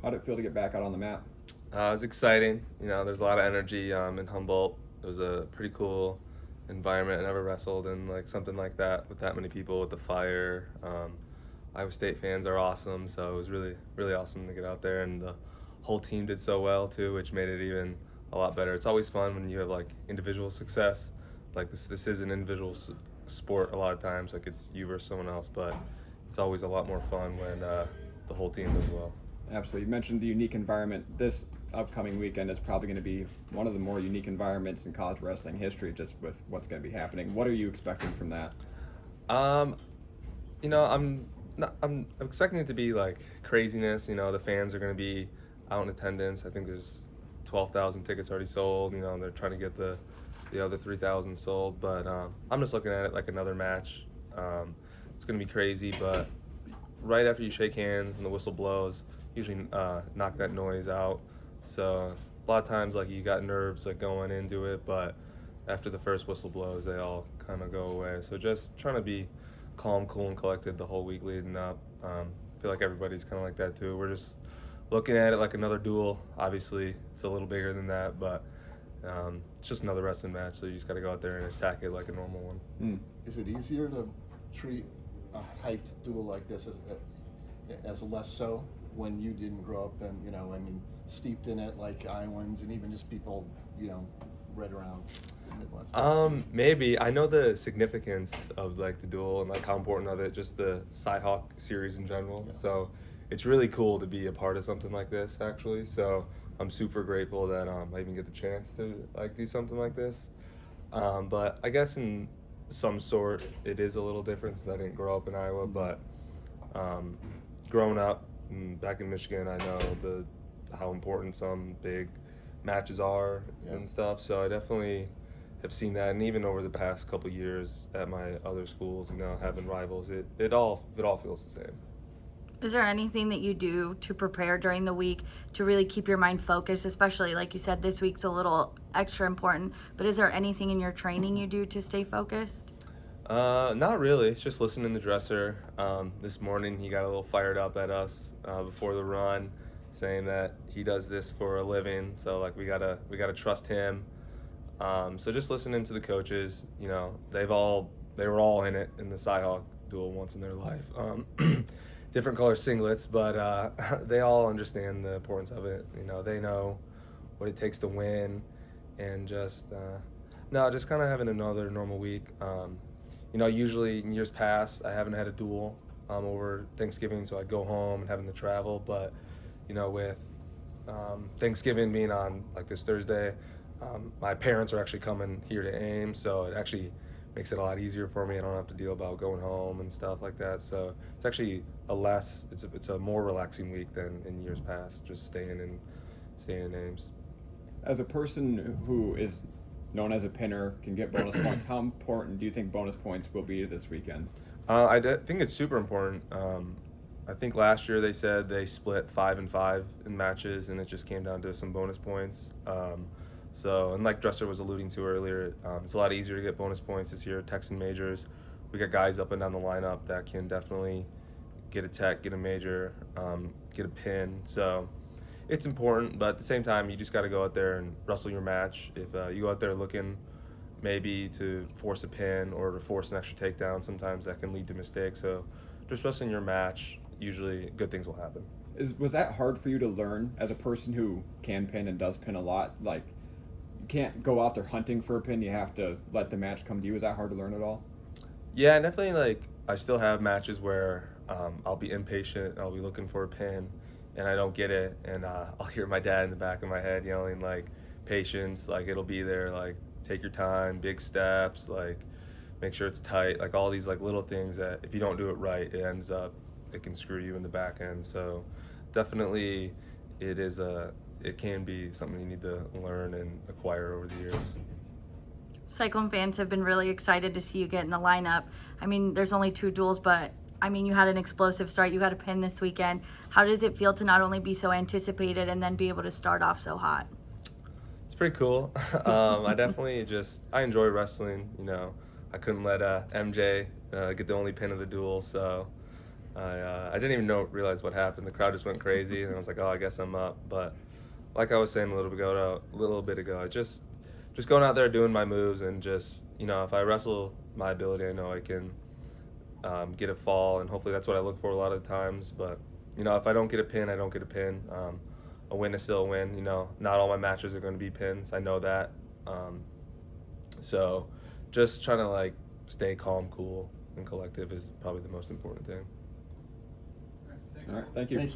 How'd it feel to get back out on the mat? It was exciting. There's a lot of energy in Humboldt. It was a pretty cool environment. I never wrestled in like something like that with that many people with the fire. Iowa State fans are awesome, so it was really, really awesome to get out there, and the whole team did so well too, which made it even a lot better. It's always fun when you have like individual success. Like this is an individual sport a lot of times. Like it's you versus someone else, but it's always a lot more fun when the whole team does well. Absolutely. You mentioned the unique environment. This upcoming weekend is probably going to be one of the more unique environments in college wrestling history, just with what's going to be happening. What are you expecting from that? Um, I'm not, I'm expecting it to be like craziness. The fans are going to be out in attendance. I think there's 12,000 tickets already sold. And they're trying to get the other 3,000 sold. But I'm just looking at it like another match. It's going to be crazy, but right after you shake hands and the whistle blows, usually knock that noise out. So a lot of times, like you got nerves like going into it, but after the first whistle blows, they all kind of go away. So just trying to be calm, cool, and collected the whole week leading up. I feel like everybody's kind of like that too. We're just looking at it like another duel. Obviously, it's a little bigger than that, but it's just another wrestling match. So you just got to go out there and attack it like a normal one. Is it easier to treat a hyped duel like this as less so when you didn't grow up and, steeped in it like Iowans and even just people, right around the Midwest? Maybe I know the significance of like the duel and like how important of it, just the Cyhawk series in general. Yeah. So it's really cool to be a part of something like this actually. So I'm super grateful that I even get the chance to like do something like this. But I guess in some sort it is a little different since I didn't grow up in Iowa. But growing up back in Michigan, I know how important some big matches are and stuff. So I definitely have seen that, and even over the past couple years at my other schools, having rivals, it all feels the same. Is there anything that you do to prepare during the week to really keep your mind focused, especially like you said, this week's a little extra important, but is there anything in your training you do to stay focused? Not really. It's just listening to the dresser. This morning he got a little fired up at us before the run, saying that he does this for a living. So like we gotta trust him. So just listening to the coaches. They were all in it in the Cyhawk duel once in their life. Different color singlets, but they all understand the importance of it. They know what it takes to win, and just just kind of having another normal week. Usually in years past, I haven't had a duel over Thanksgiving, so I'd go home and having to travel. But with Thanksgiving being on like this Thursday, my parents are actually coming here to Ames, so it actually makes it a lot easier for me. I don't have to deal about going home and stuff like that. So it's actually it's a more relaxing week than in years past, just staying in Ames. As a person who is known as a pinner, can get bonus points, how important do you think bonus points will be this weekend? Think it's super important. I think last year they said they split 5 and 5 in matches, and it just came down to some bonus points. And like Dresser was alluding to earlier, it's a lot easier to get bonus points this year. Texan majors, we got guys up and down the lineup that can definitely get a tech, get a major, get a pin. So it's important, but at the same time, you just got to go out there and wrestle your match. If you go out there looking maybe to force a pin or to force an extra takedown, sometimes that can lead to mistakes. So just wrestling your match, usually good things will happen. Was that hard for you to learn as a person who can pin and does pin a lot? Like, you can't go out there hunting for a pin, you have to let the match come to you. Is that hard to learn at all? Yeah, definitely. Like I still have matches where I'll be impatient, I'll be looking for a pin, and I don't get it, and I'll hear my dad in the back of my head yelling like, "Patience!" Like it'll be there, like take your time, big steps, like make sure it's tight, like all these like little things that if you don't do it right, it can screw you in the back end. So definitely, it can be something you need to learn and acquire over the years. Cyclone fans have been really excited to see you get in the lineup. I mean, there's only 2 duels, but I mean, you had an explosive start. You got a pin this weekend. How does it feel to not only be so anticipated and then be able to start off so hot? It's pretty cool. I definitely I enjoy wrestling. I couldn't let MJ get the only pin of the duel, so I didn't even realize what happened. The crowd just went crazy, and I was like, oh, I guess I'm up. But like I was saying a little bit ago, I just going out there doing my moves, and just, you know, if I wrestle my ability, I know I can get a fall, and hopefully that's what I look for a lot of the times. But, you know, if I don't get a pin, I don't get a pin. A win is still a win. You know, not all my matches are going to be pins. I know that. So just trying to like stay calm, cool, and collective is probably the most important thing. All right, thank you. Thank you.